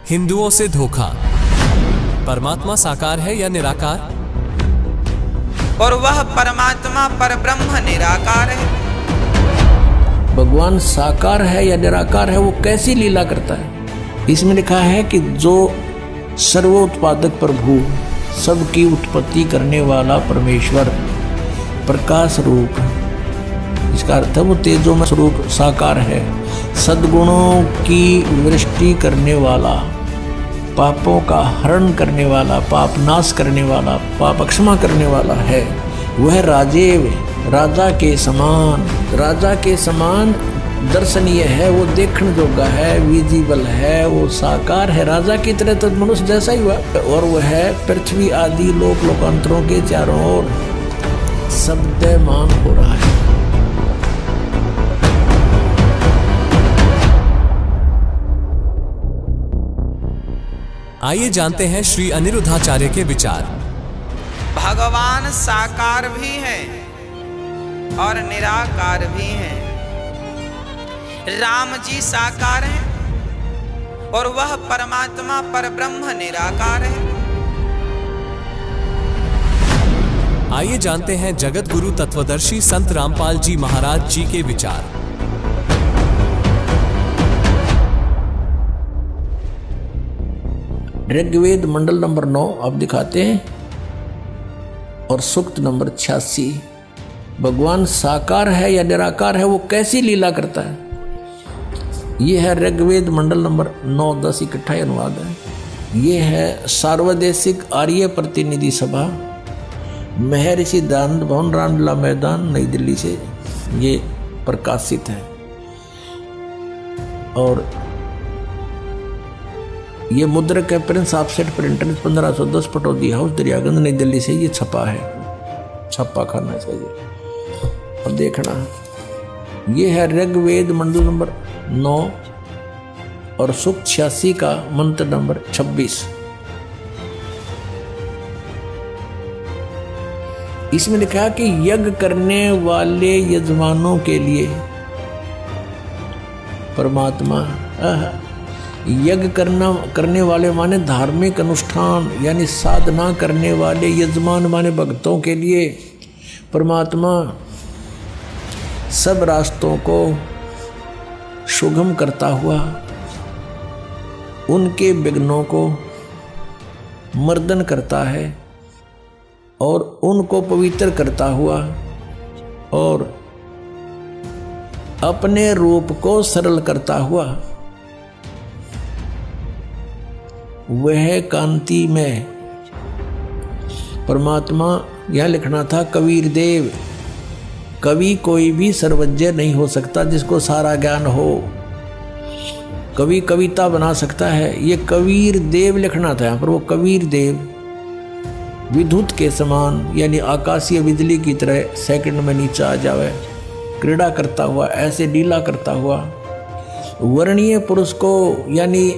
हिंदुओं से धोखा। परमात्मा साकार है या निराकार? और वह परमात्मा परब्रह्म निराकार है। भगवान साकार है या निराकार है, वो कैसी लीला करता है? इसमें लिखा है कि जो सर्वोत्पादक प्रभु, सबकी उत्पत्ति करने वाला परमेश्वर, प्रकाश रूप, इसका अर्थ है वो तेजोमय स्वरूप साकार है, सद्गुणों की वृष्टि करने वाला, पापों का हरण करने वाला, पाप नाश करने वाला, पाप क्षमा करने वाला है। वह राजेव, राजा के समान दर्शनीय है, वो देखने योग्य है, विजिबल है, वो साकार है, राजा की तरह तो मनुष्य जैसा ही हुआ। और वह है पृथ्वी आदि लोक लोकांतरों के चारों ओर शब्दमान हो रहा है। आइए जानते हैं श्री अनिरुद्धाचार्य के विचार। भगवान साकार भी है और निराकार भी है। राम जी साकार हैं और वह परमात्मा परब्रह्म निराकार है। आइए जानते हैं जगत गुरु तत्वदर्शी संत रामपाल जी महाराज जी के विचार। ऋग्वेद मंडल नंबर 9 अब दिखाते हैं और सूक्त नंबर 86। भगवान साकार है या निराकार है, वो कैसी लीला करता है? ये है ऋग्वेद मंडल नंबर 9-10 इकट्ठा अनुवाद है। ये है सार्वदेशिक आर्य प्रतिनिधि सभा, महर्षि दयानंद भवन, रामलीला मैदान, नई दिल्ली से ये प्रकाशित है। और ये मुद्रक है Prince offset printer 1510 Pataudi house Daryaganj नई दिल्ली से ये छपा है। छप्पा खाना चाहिए। अब देखना, ये है ऋग्वेद मंडल नंबर 9 और सूक्त 86 का मंत्र नंबर 26। इसमें लिखा है कि यज्ञ करने वाले यजमानों के लिए परमात्मा, यज्ञ करने वाले माने धार्मिक अनुष्ठान यानी साधना करने वाले, यजमान माने भक्तों के लिए परमात्मा सब रास्तों को सुगम करता हुआ, उनके विघ्नों को मर्दन करता है और उनको पवित्र करता हुआ और अपने रूप को सरल करता हुआ वह कांति में परमात्मा। यह लिखना था कबीर देव। कवि कोई भी सर्वज्ञ नहीं हो सकता जिसको सारा ज्ञान हो। कवि कविता बना सकता है, ये कबीर देव लिखना था यहाँ पर। वो कबीर देव विद्युत के समान यानी आकाशीय बिजली की तरह सेकंड में नीचे आ जावे, क्रीड़ा करता हुआ, ऐसे लीला करता हुआ वर्णीय पुरुष को यानी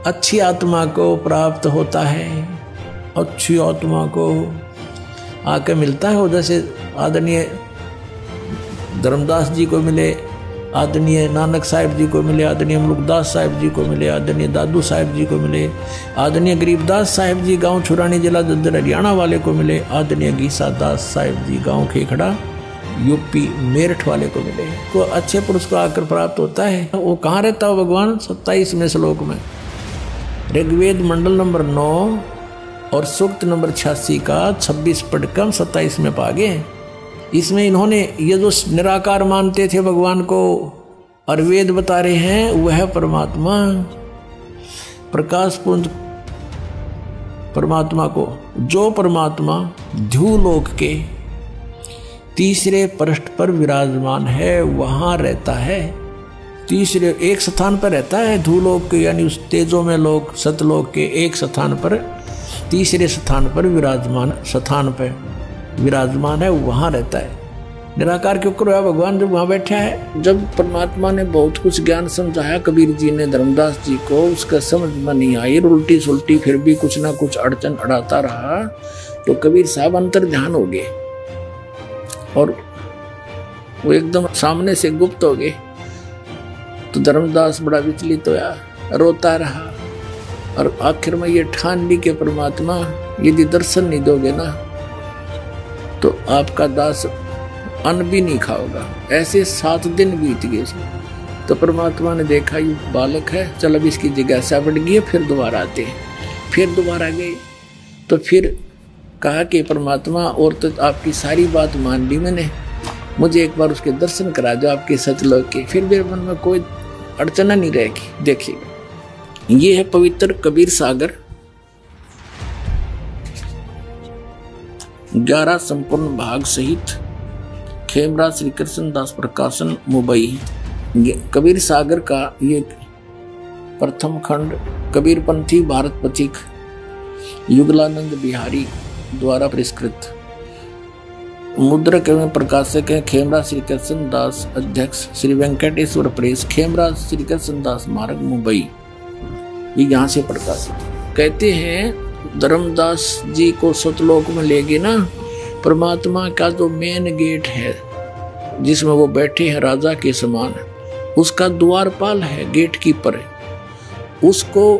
अच्छी आत्मा को प्राप्त होता है। अच्छी आत्मा को आके मिलता है। वो जैसे आदरणीय धर्मदास जी को मिले, आदरणीय नानक साहिब जी को मिले, आदरणीय मुलुकदास साहिब जी को मिले, आदरणीय दादू साहिब जी को मिले, आदरणीय गरीबदास साहिब जी गांव छुरानी जिला दद्दर हरियाणा वाले को मिले, आदरणीय गीसा दास साहिब जी गांव खेखड़ा यूपी मेरठ वाले को मिले। को अच्छे पुरुष को आकर प्राप्त होता है। वो कहाँ रहता हो भगवान? 27वें श्लोक में ऋग्वेद मंडल नंबर 9 और सूक्त नंबर 86 का 26 पढ़कर हम 27 में पा गए। इसमें इन्होंने ये जो निराकार मानते थे भगवान को और वेद बता रहे हैं वह परमात्मा, प्रकाश पुंज परमात्मा को, जो परमात्मा ध्रुवलोक के तीसरे पृष्ठ पर विराजमान है, वहां रहता है। तीसरे एक स्थान पर रहता है ध्रुवलोक के यानी उस तेजो में लोक सतलोक के एक स्थान पर, तीसरे स्थान पर विराजमान है, वहां रहता है। निराकार क्यों करो भगवान जब वहां बैठा है? जब परमात्मा ने बहुत कुछ ज्ञान समझाया कबीर जी ने धर्मदास जी को, उसका समझ में नहीं आई, उल्टी सुल्टी फिर भी कुछ ना कुछ अड़चन अड़ाता रहा, तो कबीर साहब अंतर ध्यान हो गए और वो एकदम सामने से गुप्त हो गए। तो धर्मदास बड़ा विचलित होया, रोता रहा, और आखिर में ये ठान ली के परमात्मा यदि दर्शन नहीं दोगे ना तो आपका दास अन्न भी नहीं खाओगा। ऐसे 7 दिन बीत गए। तो परमात्मा ने देखा ये बालक है, चल अब इसकी जिज्ञासा बढ़ गई, फिर दोबारा आते हैं। फिर दोबारा गए तो फिर कहा कि परमात्मा और तो आपकी सारी बात मान ली मैंने, मुझे एक बार उसके दर्शन करा दो आपके सतलोक के, फिर मेरे मन में कोई अड़चना नहीं रहेगी। देखिए ये है पवित्र कबीर सागर 11 संपूर्ण भाग सहित खेमराज श्री कृष्ण दास प्रकाशन मुंबई। कबीर सागर का ये प्रथम खंड कबीरपंथी भारत पथिक युगलानंद बिहारी द्वारा परिष्कृत। मुद्रक एवं प्रकाशक है खेमराज श्री कृष्ण दास, अध्यक्ष श्री वेंकटेश्वर प्रेस, खेमराज श्री कृष्ण दास मार्ग मुंबई। ये यहाँ से प्रकाशित। कहते हैं धर्मदास जी को सतलोक में ले गए ना, परमात्मा का जो मेन गेट है जिसमें वो बैठे हैं राजा के समान, उसका द्वारपाल है, गेट कीपर है। उसको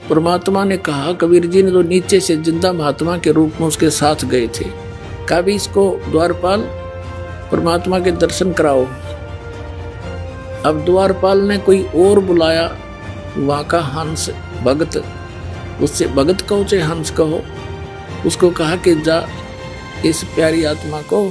परमात्मा ने कहा, कबीर जी ने तो नीचे से जिंदा महात्मा के रूप में उसके साथ गए थे, कभी इसको द्वारपाल परमात्मा के दर्शन कराओ। अब द्वारपाल ने कोई और बुलाया, वहां का हंस भगत, उससे भगत कहो चाहे हंस कहो, उसको कहा कि जा इस प्यारी आत्मा को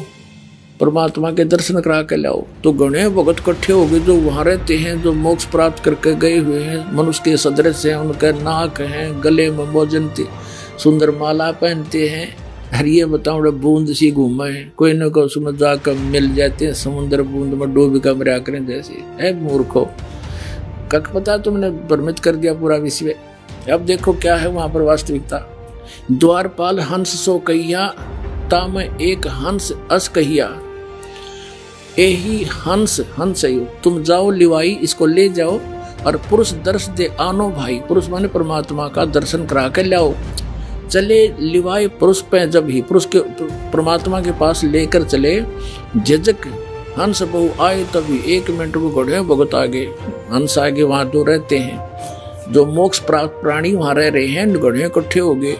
परमात्मा के दर्शन करा के लाओ। तो गणे भगत इकट्ठे हो गए जो वहां रहते हैं, जो मोक्ष प्राप्त करके गए हुए हैं, मनुष्य के सदृश हैं, उनके नाक हैं, गले में मोजन सुंदर माला पहनते हैं। हर ये बताओ बूंद सी घूमे हैं, कोई न कोई उसमें जाकर मिल जाते हैं, समुद्र बूंद में डूब कर मरा करें जैसे है मूर्खो। कक पता तुमने भ्रमित कर दिया पूरा विश्व। अब देखो क्या है वहां पर वास्तविकता। द्वारपाल हंस सो कहिया, ताम एक हंस अस कहिया, यही हंस हंस है, तुम जाओ लिवाई इसको ले जाओ और पुरुष दर्श दे आनो भाई। पुरुष माने परमात्मा का दर्शन करा के लाओ। चले लिवाई पुरुष पे, जब ही पुरुष के परमात्मा के पास लेकर चले, झिझक हंस बहु आए तभी 1 मिनट वो घोड़े भगत आगे, हंस आगे वहां जो रहते हैं, जो मोक्ष प्राप्त प्राणी वहां रह रहे हैं, घोड़े इकट्ठे हो गए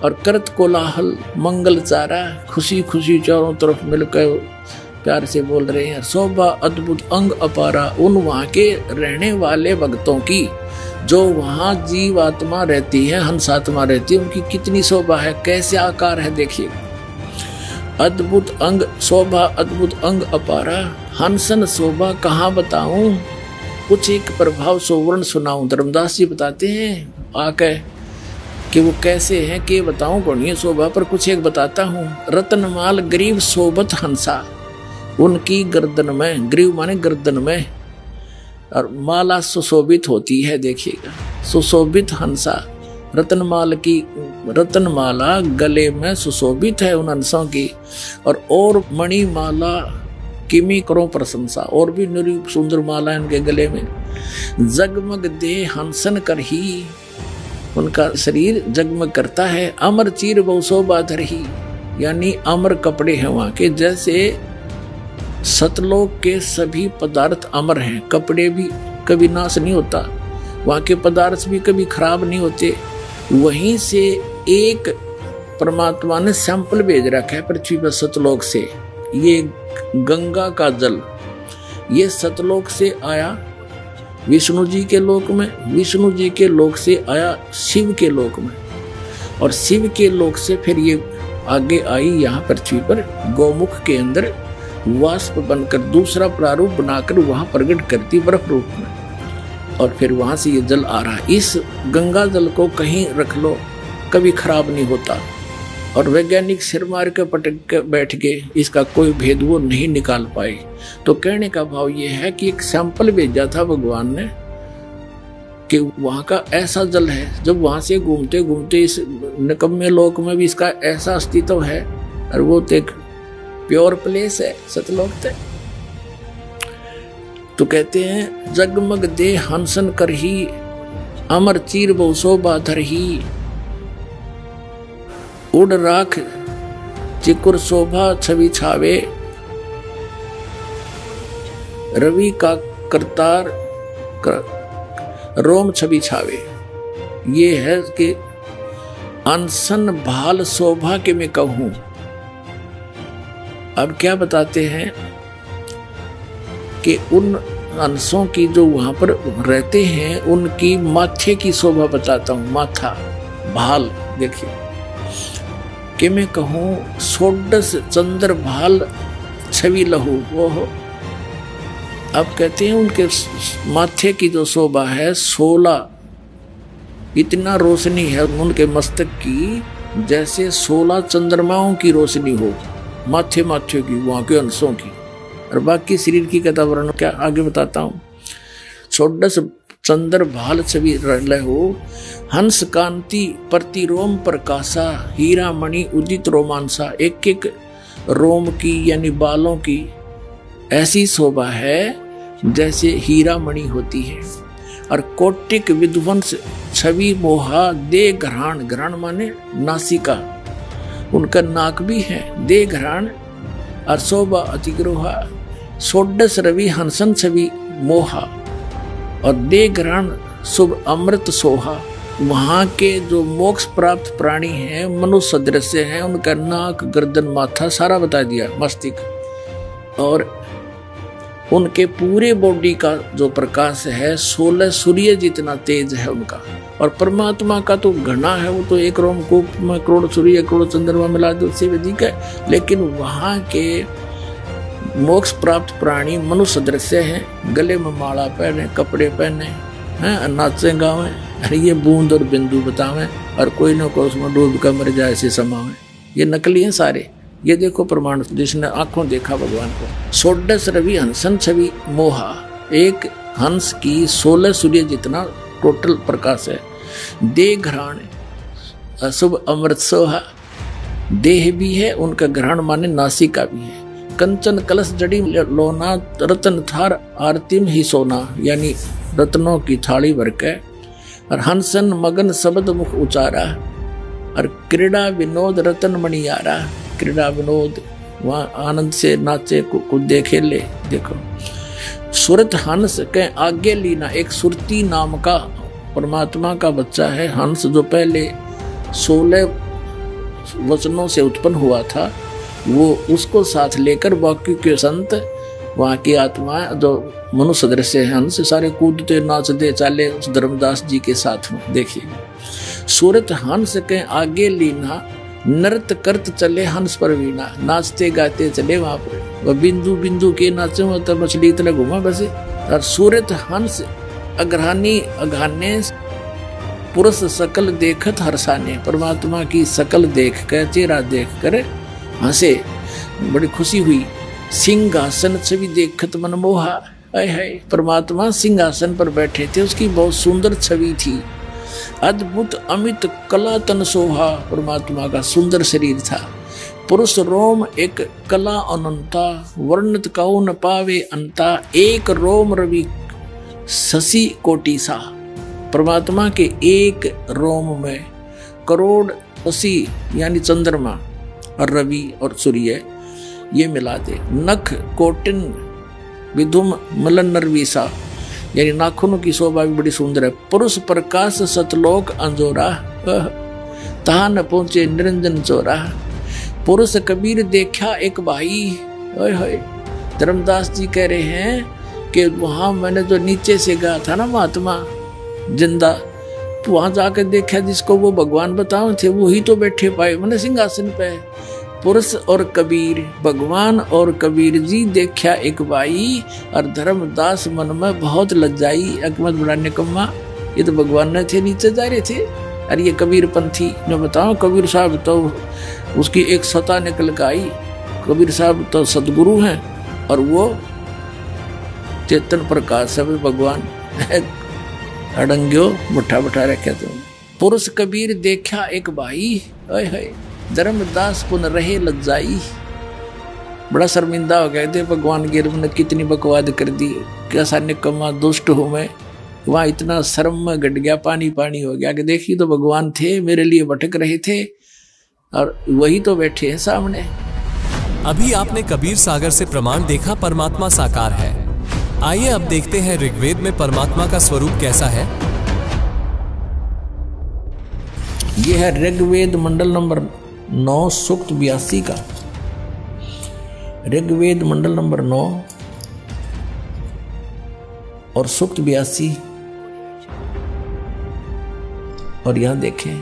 और करत कोलाहल मंगल चारा, खुशी खुशी चारों तरफ मिलकर प्यार से बोल रहे हैं। शोभा अद्भुत अंग अपारा, उन वहां के रहने वाले भक्तों की, जो वहां जीव आत्मा रहती है, हंस आत्मा रहती है, उनकी कितनी शोभा है, कैसे आकार है देखिए। अद्भुत अंग शोभा अद्भुत अंग अपारा, हंसन शोभा कहाँ बताऊं, कुछ एक प्रभाव सोवर्ण सुनाऊं। धर्मदास जी बताते हैं आके कि वो कैसे हैं कि बताऊं कौन शोभा, पर कुछ एक बताता हूँ। रतनमाल गरीब शोभत हंसा, उनकी गर्दन में, ग्रीव माने गर्दन में, और माला सुशोभित होती है। देखिएगा सुशोभित हंसा, रतनमाल की रतनमाला गले में सुशोभित है उन हंसों की, और मणिमाला किमी करो प्रशंसा, और भी निरी सुंदर माला इनके गले में। जगमग दे हंसन कर ही, उनका शरीर जगमग करता है। अमर चीर बहु शोभा धरही, यानी अमर कपड़े हैं वहां के, जैसे सतलोक के सभी पदार्थ अमर हैं, कपड़े भी कभी नाश नहीं होता, वहाँ के पदार्थ भी कभी खराब नहीं होते। वहीं से एक परमात्मा ने सैंपल भेज रखा है पृथ्वी पर सतलोक से। ये गंगा का जल, ये सतलोक से आया विष्णु जी के लोक में, विष्णु जी के लोक से आया शिव के लोक में, और शिव के लोक से फिर ये आगे आई यहाँ पृथ्वी पर गौमुख के अंदर वाष्प बनकर दूसरा प्रारूप बनाकर वहां प्रकट करती बर्फ रूप में, और फिर वहां से ये जल आ रहा है। इस गंगा जल को कहीं रख लो कभी खराब नहीं होता, और वैज्ञानिक सिर मार के पटक के बैठ गए, इसका कोई भेद वो नहीं निकाल पाए। तो कहने का भाव ये है कि एक सैंपल भेजा था भगवान ने कि वहां का ऐसा जल है, जब वहां से घूमते घूमते इस निकम्मे लोक में भी इसका ऐसा अस्तित्व है, और वो एक प्योर प्लेस है सतलोक तक। तो कहते हैं जगमग दे हंसन कर ही, अमर चीर बहु शोभा धर ही, उड़ राख चिकुर शोभा छवि छावे, रवि का करतार रोम छवि छावे। ये है कि अनसन भाल शोभा के मैं कहूं। अब क्या बताते हैं कि उन अंशों की जो वहां पर रहते हैं उनकी माथे की शोभा बताता हूं। माथा भाल देखिए कि मैं कहूं सोडस चंद्र भाल छवि लहू वो हो। अब कहते हैं उनके माथे की जो शोभा है 16 इतना रोशनी है उनके मस्तक की जैसे 16 चंद्रमाओं की रोशनी हो माथे माथे की वहां के अंशों की। और बाकी शरीर की कथा वर्णन क्या आगे बताता हूं। षोडश चंद्र भाल छवि लहो हंस कांति प्रति रोम प्रकाशा हीरा मणि उदित रोमांसा। एक एक रोम की यानी बालों की ऐसी शोभा है जैसे हीरा मणि होती है। और कोटिक विध्वंस छवि मोहा दे घराण। घराण माने नासिका, उनका नाक भी है दे घराण। और शोभा अतिग्रोहा षोडश रवि हंसन छवि मोहा और दे घराण शुभ अमृत सोहा। वहाँ के जो मोक्ष प्राप्त प्राणी हैं मनुष्य सदृश्य हैं, उनका नाक गर्दन माथा सारा बता दिया मस्तिष्क। और उनके पूरे बॉडी का जो प्रकाश है 16 सूर्य जितना तेज है उनका। और परमात्मा का तो घना है, वो तो एक रोमकूप में करोड़ सूर्य करोड़ चंद्रमा मिला दो उससे अधिक है। लेकिन वहाँ के मोक्ष प्राप्त प्राणी मनुष्य सदृश्य हैं, गले में माला पहने कपड़े पहने हैं नाचे गावे। अरे ये बूंद और बिंदु बतावे और कोई ना कोई उसमें डूब कर मर जाए ऐसे समावे। ये नकली हैं सारे। ये देखो प्रमाण जिसने आंखों देखा भगवान को। षोडश रवि हंसन छवि मोहा। एक हंस की 16 सूर्य जितना टोटल प्रकाश है। दे घराण अशुभ अमृत सोहा। देह भी है उनका, घराण माने नासिका भी है। कंचन कलश जड़ी लोना रतन थार आरतिम ही सोना, यानी रत्नों की थाली भर के। और हंसन मगन शब्द मुख उचारा। और क्रीड़ा विनोद रतन मणियारा। क्रीड़ा विनोद वहाँ आनंद से नाचे कूदे खेले। देखो सुरत हंस के आगे लीना। एक सुरती नाम का परमात्मा का बच्चा है हंस, जो पहले 16 वचनों से उत्पन्न हुआ था। वो उसको साथ लेकर बाकी के संत वहाँ की आत्मा जो मनुष्य सदृश्य है हंस सारे कूदते नाचते चाले उस धर्मदास जी के साथ में। देखिए सूरत हंस के आगे लीना नृत्य करत चले हंस पर वीणा। नाचते गाते चले वहां पर। वह बिंदु बिंदु के नाचे तो मछली इतना घुमा बसे। और सूरत हंस अग्रहानी अघाने पुरुष सकल देखत हर्षाने। परमात्मा की सकल देख कर चेहरा देख कर हंसे, बड़ी खुशी हुई। सिंहासन छवि देखत मनमोहा। है परमात्मा सिंहासन पर बैठे थे, उसकी बहुत सुंदर छवि थी। अद्भुत अमित कला तन शोभा। परमात्मा का सुंदर शरीर था। पुरुष रोम एक कला अनंता वर्णित कहो न पावे अंता। एक रोम रवि शशि कोटि सा। परमात्मा के एक रोम में करोड़ शशि यानी चंद्रमा और रवि और सूर्य ये मिला दे। नख कोटिन विधुम मलन नरवीसा, यानी नाखूनों की शोभा भी बड़ी सुंदर है। पुरुष प्रकाश सतलोक अंजोरा तहा न पहुंचे निरंजन चोरा। पुरुष कबीर देखा एक भाई। धर्मदास जी कह रहे हैं कि वहां मैंने जो नीचे से गया था ना महात्मा जिंदा, तो वहां जाकर देखा जिसको वो भगवान बताओ थे वही तो बैठे पाए मैंने सिंहासन पे। पुरुष और कबीर, भगवान और कबीर जी देखा एक भाई। और धर्मदास मन में बहुत लज्जाई। अकमत बड़ा निकम्मा, ये तो भगवान ने थे नीचे जा रहे थे। और ये कबीर पंथी जो बताओ, कबीर साहब तो उसकी एक सता निकल कर आई। कबीर साहब तो सदगुरु हैं और वो चेतन प्रकाश है भगवान। अड़ंग्यो मुठा मुठा रखे तुम। पुरुष कबीर देखा एक भाई। धर्मदास पुन रहे लज्जाई। बड़ा शर्मिंदा हो गए थे भगवान गिर ने कितनी बकवाद कर दी। कैसा निकम्मा दुष्ट हूं मैं। वहां इतना शर्म में घट गया, पानी पानी हो गया कि देखिए तो भगवान थे मेरे लिए भटक रहे थे और वही तो बैठे हैं सामने। अभी आपने कबीर सागर से प्रमाण देखा परमात्मा साकार है। आइए अब देखते हैं ऋग्वेद में परमात्मा का स्वरूप कैसा है। ये है ऋग्वेद मंडल नंबर 9 सूक्त 82 का। ऋग्वेद मंडल नंबर 9 और सूक्त 82। और यहां देखें,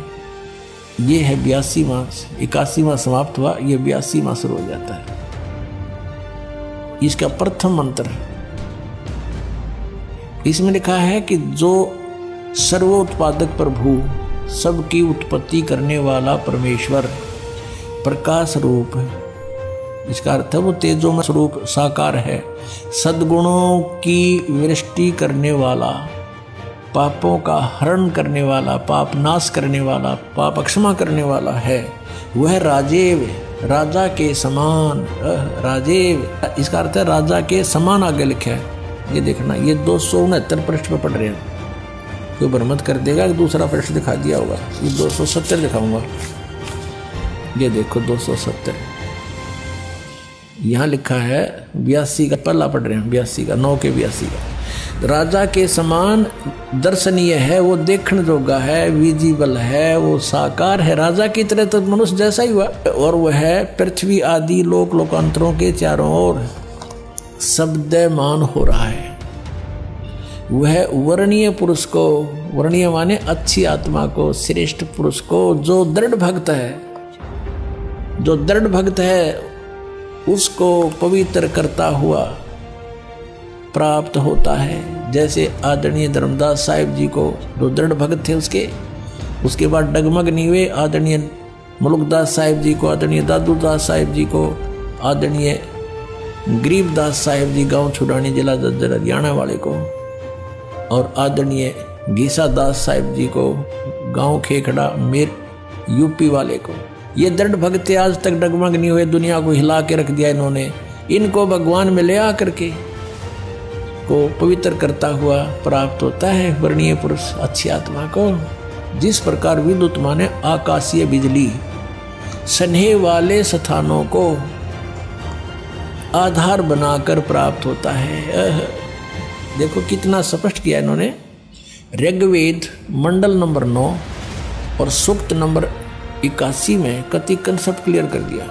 ये है 82वां, 81वां समाप्त हुआ, ये 82वां शुरू हो जाता है। इसका प्रथम मंत्र इसमें लिखा है कि जो सर्वोत्पादक प्रभु, सबकी उत्पत्ति करने वाला परमेश्वर, प्रकाश रूप है। इसका अर्थ है वो तेजोमय स्वरूप साकार है, सद्गुणों की वृष्टि करने वाला, पापों का हरण करने वाला, पाप नाश करने वाला, पाप क्षमा करने वाला है। वह राजेव, राजा के समान, राजेव इसका अर्थ है राजा के समान आगे लिखा है। ये देखना, ये 269 पृष्ठ पर पढ़ रहे हैं, तो भ्रमत कर देगा कि दूसरा पृष्ठ दिखा दिया होगा। ये 270 दिखाऊंगा, ये देखो 270 यहाँ लिखा है। 82 का पहला पढ़ रहे हैं, 82 का 9 के 82 का। राजा के समान दर्शनीय है, वो देखने जोगा है, विजिबल है, वो साकार है, राजा की तरह तो मनुष्य जैसा ही हुआ। और वह पृथ्वी आदि लोक लोकांतरों के चारों ओर शब्दमान हो रहा है। वह वर्णीय पुरुष को, वर्णीय माने अच्छी आत्मा को, श्रेष्ठ पुरुष को, जो दृढ़ भक्त है, जो दृढ़ भक्त है उसको पवित्र करता हुआ प्राप्त होता है। जैसे आदरणीय धर्मदास साहिब जी को, जो दृढ़ भक्त थे उसके बाद डगमग नहीं हुए, आदरणीय मुलुकदास साहिब जी को, आदरणीय दादूदास साहिब जी को, आदरणीय गरीबदास साहिब जी गांव छुड़ानी जिला जज्जर हरियाणा वाले को, और आदरणीय गीसा दास साहिब जी को गांव खेखड़ा मेर यूपी वाले को। ये दृढ़ भक्त आज तक डगमग नहीं हुए, दुनिया को हिला के रख दिया इन्होंने। इनको भगवान में ले आकर के को पवित्र करता हुआ प्राप्त होता है वर्णीय पुरुष, अच्छी आत्मा को। जिस प्रकार विद्युत माने आकाशीय बिजली सन्हे वाले स्थानों को आधार बनाकर प्राप्त होता है। देखो कितना स्पष्ट किया इन्होंने। ऋग्वेद मंडल नंबर 9 और सूक्त नंबर 81 में कति कंसेप्ट क्लियर कर दिया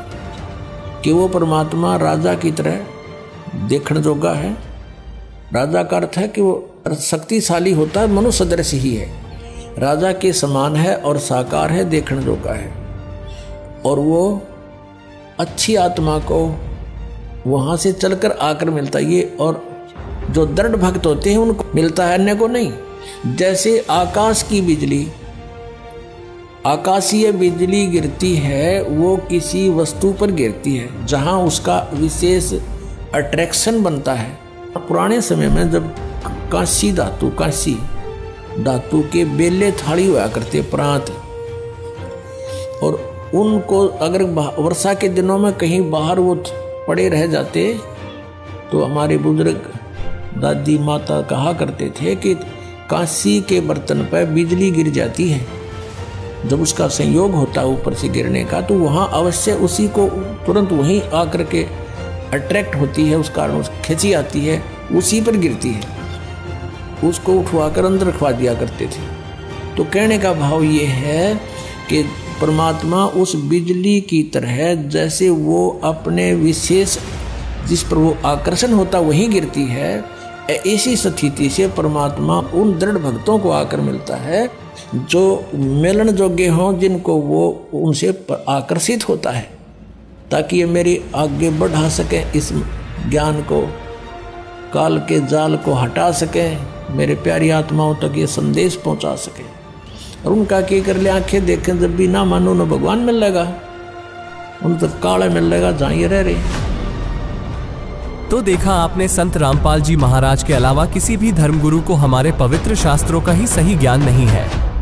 कि वो परमात्मा राजा की तरह देखने जोगा है। राजा का अर्थ है कि वो शक्तिशाली होता है, मनुष्य सदृश ही है, राजा के समान है और साकार है, देखने जोगा है। और वो अच्छी आत्मा को वहां से चलकर आकर मिलता है ये, और जो दृढ़ भक्त होते हैं उनको मिलता है, अन्य को नहीं। जैसे आकाश की बिजली, आकाशीय बिजली गिरती है, वो किसी वस्तु पर गिरती है जहां उसका विशेष अट्रैक्शन बनता है। पुराने समय में जब कांसी धातु के बेले थाली हुआ करते प्रांत, और उनको अगर वर्षा के दिनों में कहीं बाहर वो पड़े रह जाते तो हमारे बुजुर्ग दादी माता कहा करते थे कि कांसी के बर्तन पर बिजली गिर जाती है, जब उसका संयोग होता है ऊपर से गिरने का, तो वहाँ अवश्य उसी को तुरंत वहीं आकर के अट्रैक्ट होती है, उस कारण खिंची आती है, उसी पर गिरती है, उसको उठवाकर अंदर रखवा दिया करते थे। तो कहने का भाव ये है कि परमात्मा उस बिजली की तरह, जैसे वो अपने विशेष जिस पर वो आकर्षण होता वहीं गिरती है, ऐसी स्थिति से परमात्मा उन दृढ़ भक्तों को आकर मिलता है जो मिलन योग्य हों, जिनको वो उनसे आकर्षित होता है, ताकि ये मेरी आगे बढ़ा सके, इस ज्ञान को, काल के जाल को हटा सके, मेरे प्यारी आत्माओं तक ये संदेश पहुंचा सके। और उनका क्या कर ले, आंखें देखें जब भी ना मानो न भगवान मिल लेगा, उन तक काला मिल लेगा जहाँ ये रह रहे। तो देखा आपने, संत रामपाल जी महाराज के अलावा किसी भी धर्मगुरु को हमारे पवित्र शास्त्रों का ही सही ज्ञान नहीं है।